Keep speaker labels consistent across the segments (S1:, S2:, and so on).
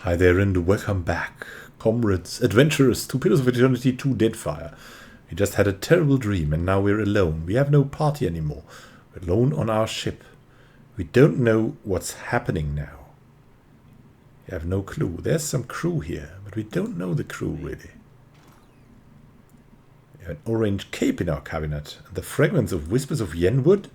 S1: Hi there and welcome back, comrades, adventurers, to Pillars of Eternity 2 Deadfire. We just had a terrible dream and now we're alone. We have no party anymore. We're alone on our ship. We don't know what's happening now. We have no clue. There's some crew here, but we don't know the crew really. We have an orange cape in our cabinet and the fragments of Whispers of Yenwood.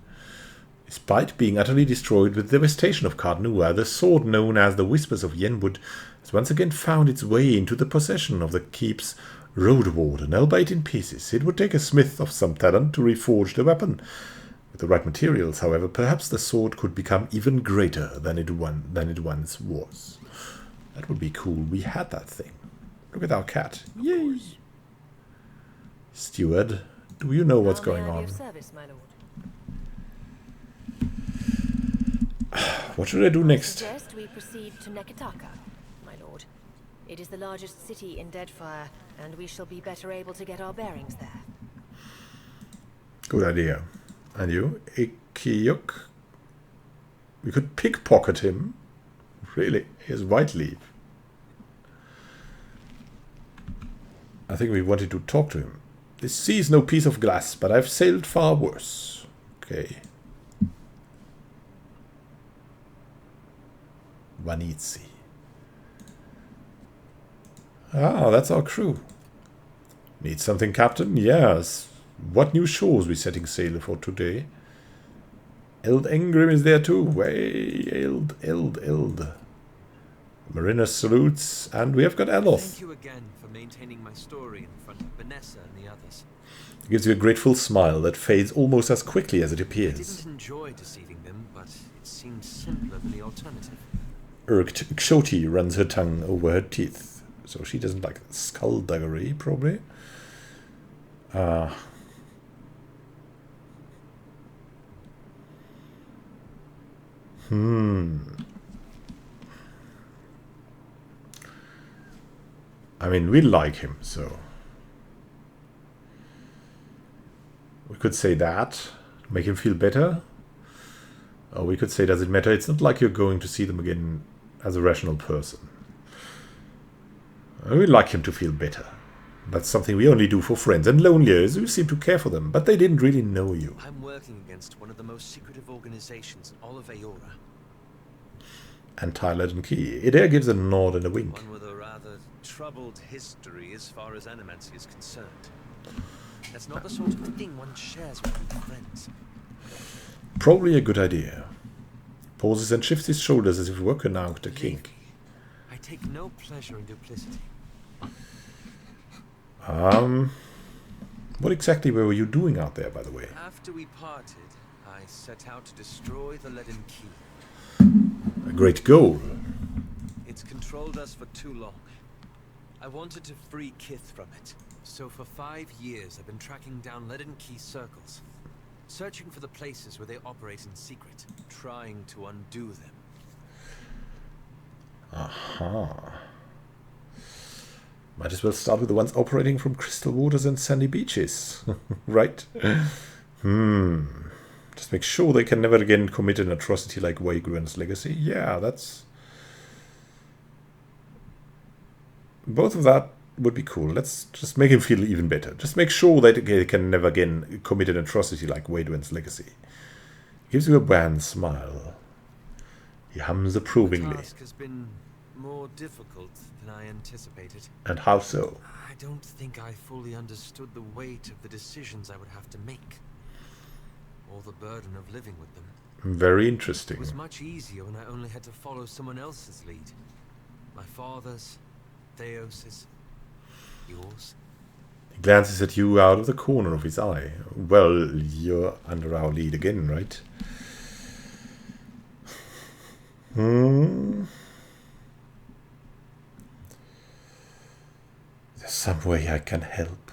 S1: Despite being utterly destroyed with devastation of Cardnua, the sword known as the Whispers of Yenwood has once again found its way into the possession of the keep's road warden, albeit in pieces. It would take a smith of some talent to reforge the weapon. With the right materials, however, perhaps the sword could become even greater than it once was. That would be cool. We had that thing. Look at our cat. Yay! Steward, do you know what's going on? What should I do next?
S2: I suggest we proceed to Neketaka, my lord. It is the largest city in Deadfire, and we shall be better able to get our bearings there.
S1: Good idea. And you? Ikiyuk? We could pickpocket him. Really? He has white leaf. I think we wanted to talk to him. This sea is no piece of glass, but I've sailed far worse. Okay. Vanitsi. Ah, that's our crew. Need something, Captain? Yes. What new shores we setting sail for today? Eld Engrim is there too. Way, Eld. Mariner salutes, and we have got Eloth.
S3: Thank you again for maintaining my story in front of Vanessa and the others.
S1: It gives you a grateful smile that fades almost as quickly as it
S3: I
S1: appears.
S3: didn't enjoy deceiving them, but it seemed simpler than the alternative.
S1: Irked Xoti runs her tongue over her teeth. So she doesn't like skullduggery, probably. I mean, we like him, so... we could say that, make him feel better. Or we could say, does it matter? It's not like you're going to see them again as a rational person. We like him to feel better. That's something we only do for friends and loneliers who seem to care for them, but they didn't really know you.
S3: I'm working against one of the most secretive organizations in all of Aora.
S1: And Tyler and Key. Adair gives a nod and a wink.
S3: One with a rather troubled history as far as animancy is concerned. That's not the sort of thing one shares with friends.
S1: Probably a good idea. Pauses and shifts his shoulders as if working out a kink.
S3: I take no pleasure in duplicity.
S1: What exactly were you doing out there, by the way?
S3: After we parted, I set out to destroy the Leaden Key.
S1: A great goal.
S3: It's controlled us for too long. I wanted to free Kith from it. So for 5 years I've been tracking down Leaden Key circles. Searching for the places where they operate in secret. Trying to undo them.
S1: Aha. Might as well start with the ones operating from crystal waters and sandy beaches. Right? Just make sure they can never again commit an atrocity like Vagrant's legacy. Yeah, that's... both of that would be cool. Let's just make him feel even better. Just make sure that they can never again commit an atrocity like Waydwin's legacy. Gives you a bland smile. He hums approvingly.
S3: The task has been more difficult than I anticipated.
S1: And how so?
S3: I don't think I fully understood the weight of the decisions I would have to make. Or the burden of living with them.
S1: Very interesting.
S3: It was much easier when I only had to follow someone else's lead. My father's, Theos's, yours.
S1: He glances at you out of the corner of his eye. Well, you're under our lead again, right? There's some way I can help.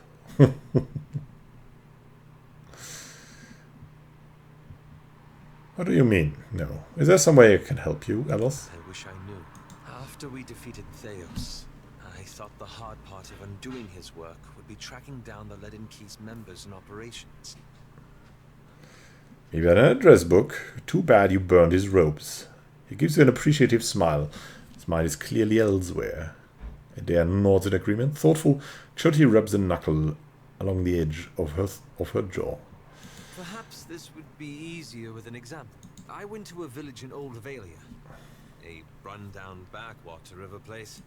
S1: What do you mean? No. Is there some way I can help you, Alice?
S3: I wish I knew. After we defeated Theos, I thought the hard part of undoing his work would be tracking down the Leaden Key's members and operations.
S1: Maybe an address book. Too bad you burned his robes. He gives you an appreciative smile. It's His mind is clearly elsewhere. Adair nods in agreement. Thoughtful, Choti rubs a knuckle along the edge of her jaw.
S3: Perhaps this would be easier with an example. I went to a village in Old Valia, a run-down backwater river place.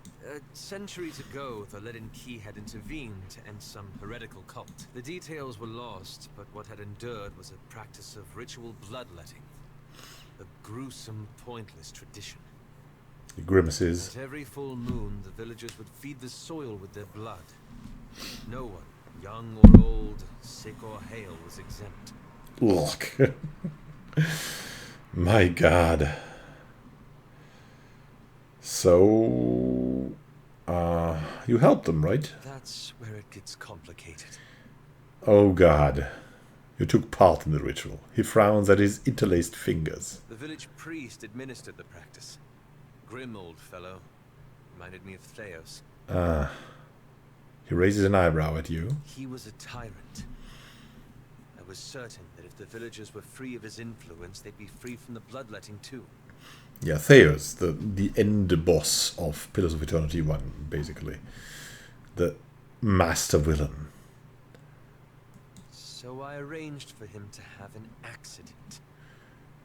S3: Centuries ago, the Leaden Key had intervened to end some heretical cult. The details were lost, but what had endured was a practice of ritual bloodletting. A gruesome, pointless tradition.
S1: He grimaces.
S3: At every full moon, the villagers would feed the soil with their blood. No one, young or old, sick or hale, was exempt.
S1: Look. My God. So, you helped them, right?
S3: That's where it gets complicated.
S1: Oh God. You took part in the ritual. He frowns at his interlaced fingers.
S3: The village priest administered the practice. Grim old fellow. Reminded me of Theos.
S1: He raises an eyebrow at you.
S3: He was a tyrant. I was certain that if the villagers were free of his influence, they'd be free from the bloodletting too.
S1: Yeah, Theos, the end boss of Pillars of Eternity 1, basically. The master villain.
S3: So I arranged for him to have an accident.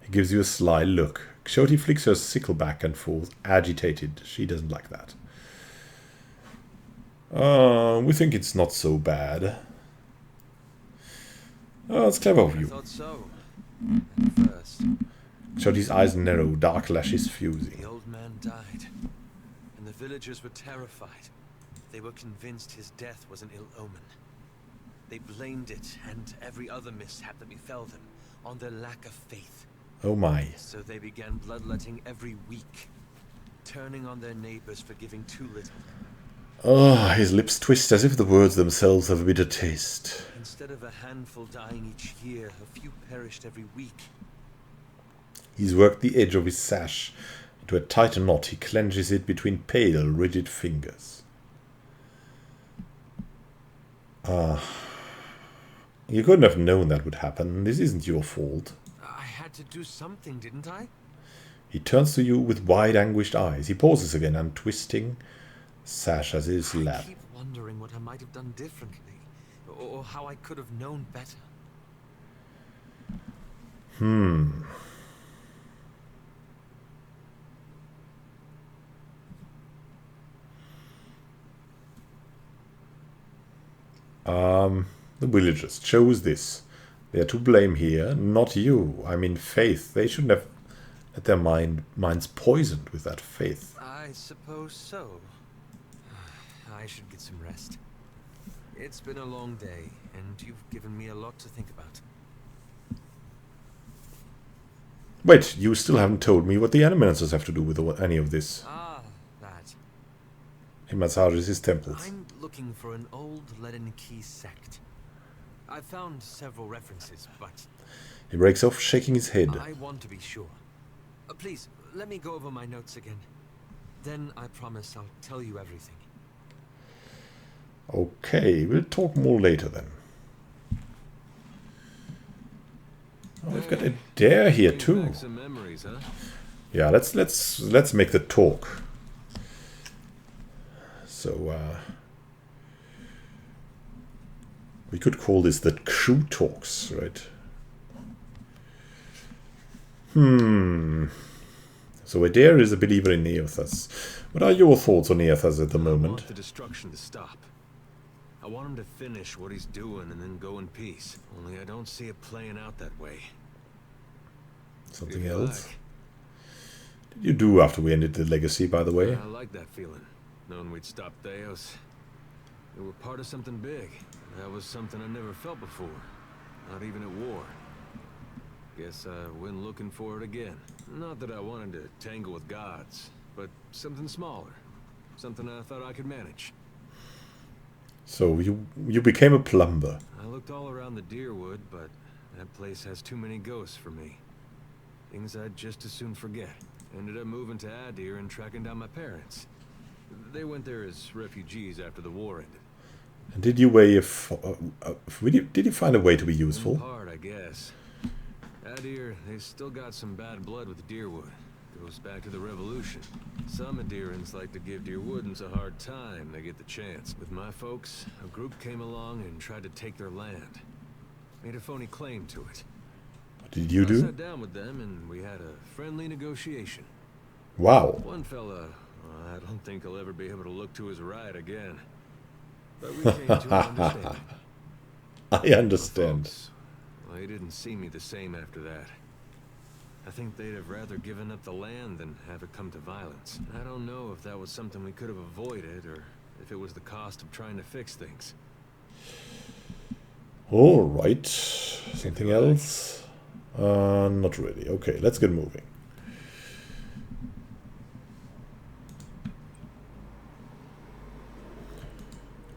S1: He gives you a sly look. Xoti flicks her sickle back and forth, agitated. She doesn't like that. We think it's not so bad. Oh, it's clever of you.
S3: I thought so. At first.
S1: Xoti's eyes narrow, dark lashes fusing.
S3: The old man died, and the villagers were terrified. They were convinced his death was an ill omen. They blamed it, and every other mishap that befell them, on their lack of faith.
S1: Oh my.
S3: So they began bloodletting every week, turning on their neighbors for giving too little.
S1: Oh, his lips twist as if the words themselves have a bitter taste.
S3: Instead of a handful dying each year, a few perished every week.
S1: He's worked the edge of his sash into a tighter knot. He clenches it between pale, rigid fingers. You couldn't have known that would happen. This isn't your fault.
S3: I had to do something, didn't I?
S1: He turns to you with wide, anguished eyes. He pauses again, untwisting sash as his lap.
S3: I keep wondering what I might have done differently, or how I could have known better.
S1: The villagers chose this. They are to blame here, not you. I mean, faith. They shouldn't have had their minds poisoned with that faith.
S3: I suppose so. I should get some rest. It's been a long day, and you've given me a lot to think about.
S1: Wait, you still haven't told me what the Animancers have to do with any of this.
S3: Ah, that.
S1: He massages his temples.
S3: I'm looking for an old Leaden Key sect. I found several references, but
S1: He breaks off, shaking his head.
S3: I want to be sure. Please, let me go over my notes again. Then I promise I'll tell you everything.
S1: Okay, we'll talk more later then. Oh, we've got a dare here too.
S3: Some memories, huh?
S1: Yeah, let's make the talk. So we could call this the crew talks, right? So Adair is a believer in Neothas. What are your thoughts on Neothas at the
S3: I
S1: moment?
S3: want the destruction to stop. I want him to finish what he's doing and then go in peace. Only I don't see it playing out that way.
S1: Something
S3: If you
S1: else?
S3: like.
S1: Did you do after we ended the legacy, by the way?
S3: I like that feeling, knowing we'd stop Theos. We were part of something big. That was something I never felt before. Not even at war. Guess I went looking for it again. Not that I wanted to tangle with gods, but something smaller. Something I thought I could manage.
S1: So you became a plumber.
S3: I looked all around the Deerwood, but that place has too many ghosts for me. Things I'd just as soon forget. Ended up moving to Adir and tracking down my parents. They went there as refugees after the war ended.
S1: And did you did you find a way to be useful?
S3: In part, I guess. Adir, they still got some bad blood with Deerwood. Goes back to the Revolution. Some adherents like to give dear Woodens a hard time they get the chance. With my folks, a group came along and tried to take their land. Made a phony claim to it.
S1: What did you
S3: I
S1: do?
S3: sat down with them and we had a friendly negotiation.
S1: Wow.
S3: One fella, I don't think he'll ever be able to look to his right again. But we came to an understanding.
S1: I understand.
S3: Folks, well, they didn't see me the same after that. I think they'd have rather given up the land than have it come to violence. I don't know if that was something we could have avoided or if it was the cost of trying to fix things.
S1: All right. Something else? Not really. Okay, let's get moving.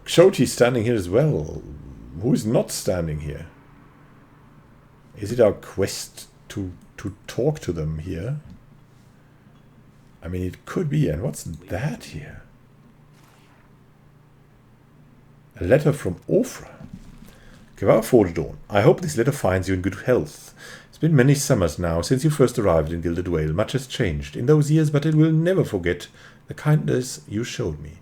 S1: Shoti's standing here as well. Who is not standing here? Is it our quest to talk to them here? I mean, it could be. And what's that here? A letter from Ofra. Kvar Fordawn. I hope this letter finds you in good health. It's been many summers now since you first arrived in Gilded Whale. Much has changed in those years, but I will never forget the kindness you showed me.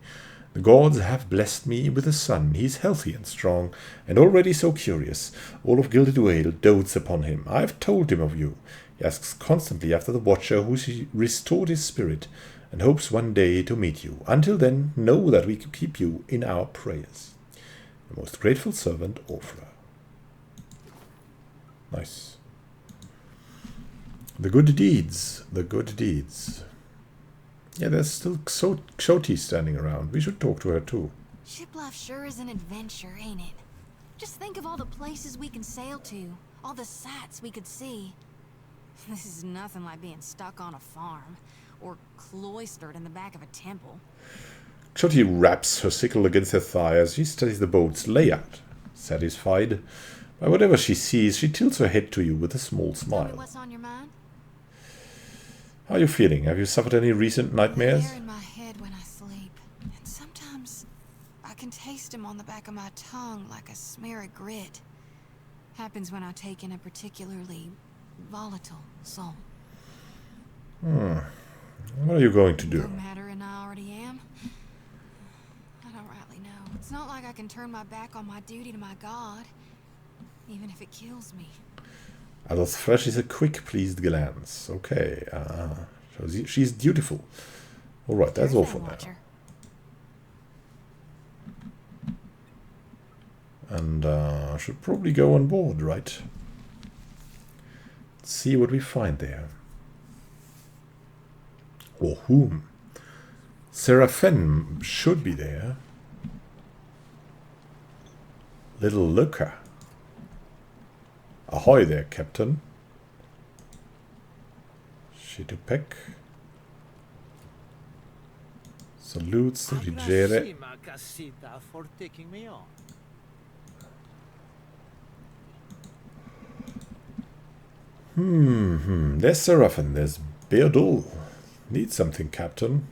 S1: The gods have blessed me with a son. He is healthy and strong, and already so curious. All of Gilded Whale dotes upon him. I have told him of you. He asks constantly after the Watcher who restored his spirit, and hopes one day to meet you. Until then, know that we keep you in our prayers. The most grateful servant, Ofra. Nice. The good deeds. The good deeds. Yeah, there's still Shoti standing around. We should talk to her too.
S4: Ship life sure is an adventure, ain't it? Just think of all the places we can sail to, all the sights we could see. This is nothing like being stuck on a farm, or cloistered in the back of a temple.
S1: Shoti raps her sickle against her thigh as she studies the boat's layout. Satisfied by whatever she sees, she tilts her head to you with a small
S4: Tell me
S1: smile.
S4: what's on your mind?
S1: How are you feeling? Have you suffered any recent nightmares?
S4: They're in my head when I sleep, and sometimes I can taste them on the back of my tongue like a smear of grit. Happens when I take in a particularly volatile soul.
S1: What are you going to
S4: No
S1: do?
S4: matter, and I already am. I don't rightly know. It's not like I can turn my back on my duty to my god, even if it kills me.
S1: Adolf's flesh is a quick, pleased glance. Okay. She's dutiful. Alright, that's all for now.
S4: Watcher.
S1: And I should probably go on board, right? Let's see what we find there. Or whom? Seraphin should be there. Little Looker. Ahoy there, Captain. Shitupek. Salutes to Rigere.
S5: for taking me on.
S1: There's Seraphin. There's Beardul. Need something, Captain.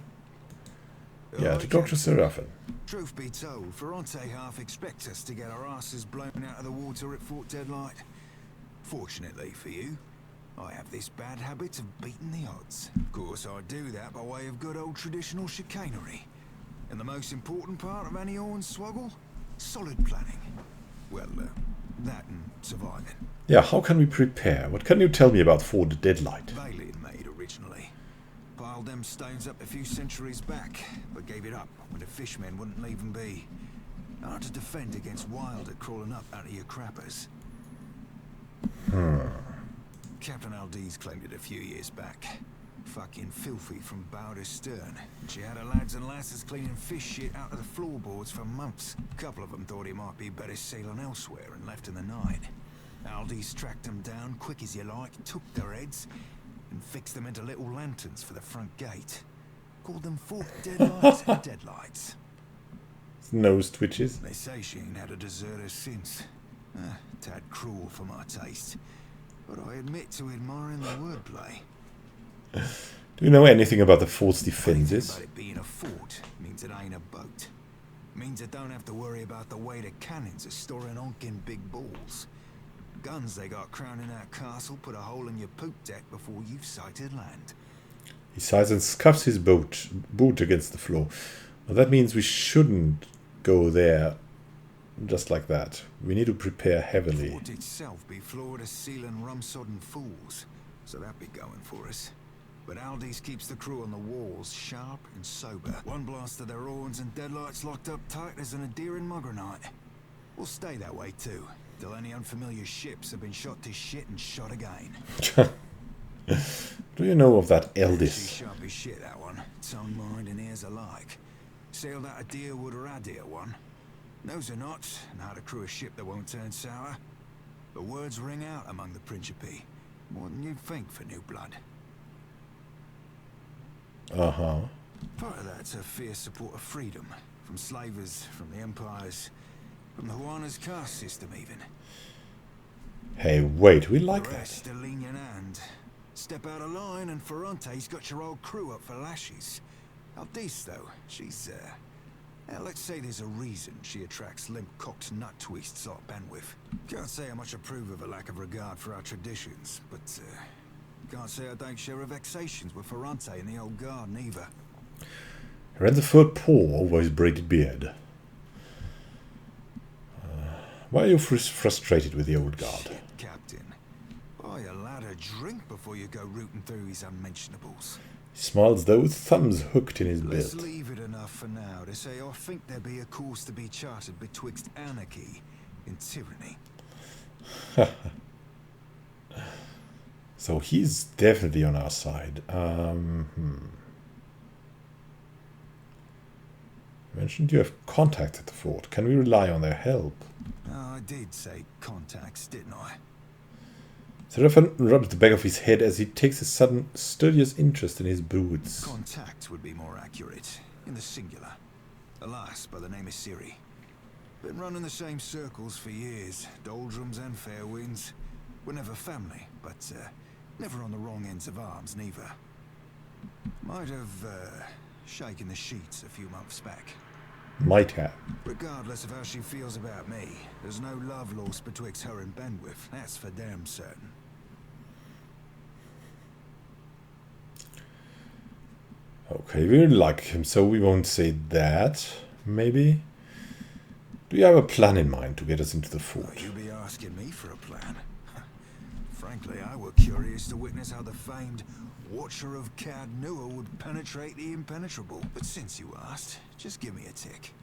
S1: Yeah, to talk to Seraphin.
S6: Truth be told, Ferrante half expects us to get our asses blown out of the water at Fort Deadlight. Fortunately for you, I have this bad habit of beating the odds. Of course, I do that by way of good old traditional chicanery. And the most important part of any Hornswoggle? Solid planning. Well, that and surviving.
S1: Yeah, how can we prepare? What can you tell me about Fort Deadlight?
S6: Bailey made originally. Piled them stones up a few centuries back, but gave it up when the fishmen wouldn't leave them be. Hard to defend against Wilder crawling up out of your crappers. Captain Aldiz claimed it a few years back. Fucking filthy from bow to stern. She had her lads and lasses cleaning fish shit out of the floorboards for months. A couple of them thought it might be better sailing elsewhere and left in the night. Aldiz tracked them down quick as you like, took their heads, and fixed them into little lanterns for the front gate. Called them Fort Deadlights and Deadlights.
S1: Nose twitches.
S6: They say she ain't had a deserter since. Tad cruel for my taste. But I admit to admiring the wordplay.
S1: Do you know anything about the fort's defenses?
S6: But it being a fort means it ain't a boat. Means it don't have to worry about the way the cannons are storing honking big balls. Guns they got crowning that castle put a hole in your poop deck before you've sighted land.
S1: He sighs and scuffs his boot against the floor. Well, that means we shouldn't go there just like that. We need to prepare heavily.
S6: The fort itself be floor to ceiling rum-sodden fools, so that be going for us. But Aldi's keeps the crew on the walls sharp and sober. One blast of their horns and deadlights locked up tight as an endearing mugger night. We'll stay that way too, till any unfamiliar ships have been shot to shit and shot again.
S1: Do you know of that
S6: She's
S1: eldest?
S6: sharp as shit, that one. Tongue, mind and ears alike. Sailed out of Deerwood or Adair one. Knows her knots and how to crew a ship that won't turn sour. The words ring out among the Principe. More than you'd think for new blood.
S1: Uh-huh.
S6: Part of that's a fierce support of freedom. From slavers, from the empires, from the Juana's caste system even.
S1: Hey, wait, we like
S6: The
S1: that.
S6: rest a lenient hand. Step out of line and Ferrante's got your old crew up for lashes. Aldis though, she's let's say there's a reason she attracts limp-cocked nut twists like Benwith. Can't say I much approve of a lack of regard for our traditions, but can't say I don't share her vexations with Ferrante and the old garden either.
S1: He ran the third paw over his braided beard. Why are you frustrated with the old guard?
S6: Shit, Captain. Buy a lad a drink before you go rooting through his unmentionables.
S1: He smiles though, with thumbs hooked in his
S6: Let's
S1: belt.
S6: leave it enough for now to say I think there be a course to be charted betwixt anarchy and tyranny.
S1: So he's definitely on our side. You mentioned you have contacts at the fort. Can we rely on their help?
S6: Oh, I did say contacts, didn't I?
S1: Seraphim rubs the back of his head as he takes a sudden studious interest in his boots.
S6: Contact would be more accurate, in the singular. A lass by the name of Siri. Been running the same circles for years, doldrums and fair winds. We're never family, but never on the wrong ends of arms, neither. Might have shaken the sheets a few months back.
S1: Might have.
S6: Regardless of how she feels about me, there's no love lost betwixt her and Benwith, that's for damn certain.
S1: Okay, we like him, so we won't say that. Maybe? Do you have a plan in mind to get us into the fort?
S6: You be asking me for a plan? Frankly, I were curious to witness how the famed Watcher of Cad Nua would penetrate the impenetrable. But since you asked, just give me a tick.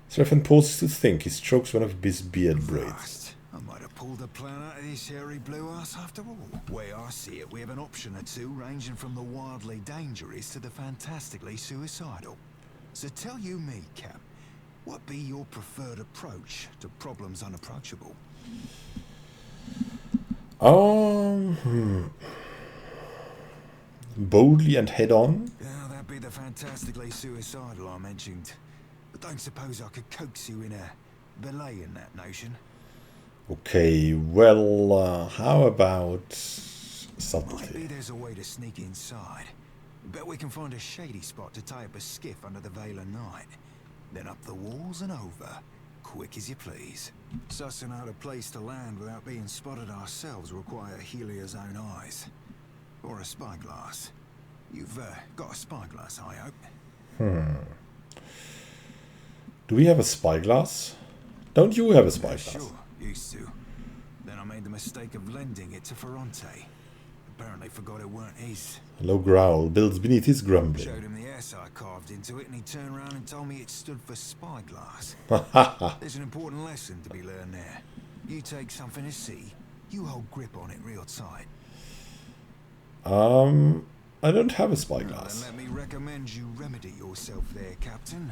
S1: Seraphim pauses to think. He strokes one of his beard braids.
S6: Vast. I might have pulled a plan out of this hairy blue ass after all. Way I see it, we have an option or two ranging from the wildly dangerous to the fantastically suicidal. So tell you me, Cap, what be your preferred approach to problems unapproachable?
S1: Boldly and head on?
S6: Yeah, that'd be the fantastically suicidal I mentioned. But don't suppose I could coax you in a belay in that notion?
S1: Okay, well, how about
S6: Might be
S1: subtlety?
S6: there's a way to sneak inside. Bet we can find a shady spot to tie up a skiff under the veil of night. Then up the walls and over, quick as you please. Sussing out a place to land without being spotted ourselves will require Helia's own eyes. Or a spyglass. You've got a spyglass, I hope.
S1: Do we have a spyglass? Don't you have a spyglass?
S6: Sure, used to. Then I made the mistake of lending it to Ferrante. Apparently forgot it weren't his.
S1: A low growl builds beneath his grumbling.
S6: Showed him the S I carved into it and he turned around and told me it stood for spyglass. There's an important lesson to be learned there. You take something to see, you hold grip on it real tight.
S1: I don't have a
S6: Then
S1: spyglass.
S6: let me recommend you remedy yourself there, Captain.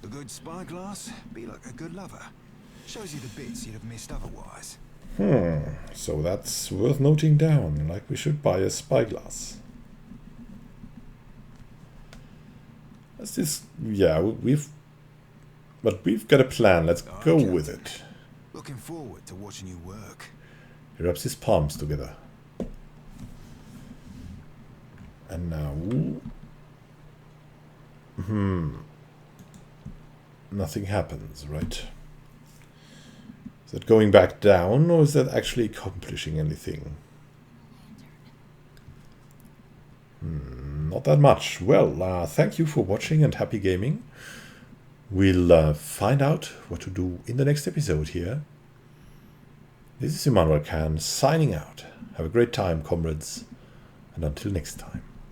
S6: A good spyglass be like a good lover. Shows you the bits you'd have missed otherwise.
S1: So that's worth noting down, like we should buy a spyglass. That's this, yeah, we've got a plan, let's go with it.
S6: Looking forward to watching you work.
S1: He rubs his palms together. And now... Nothing happens, right? Is that going back down, or is that actually accomplishing anything? Not that much. Well, thank you for watching and happy gaming. We'll find out what to do in the next episode here. This is Immanuel signing out. Have a great time, comrades, and until next time.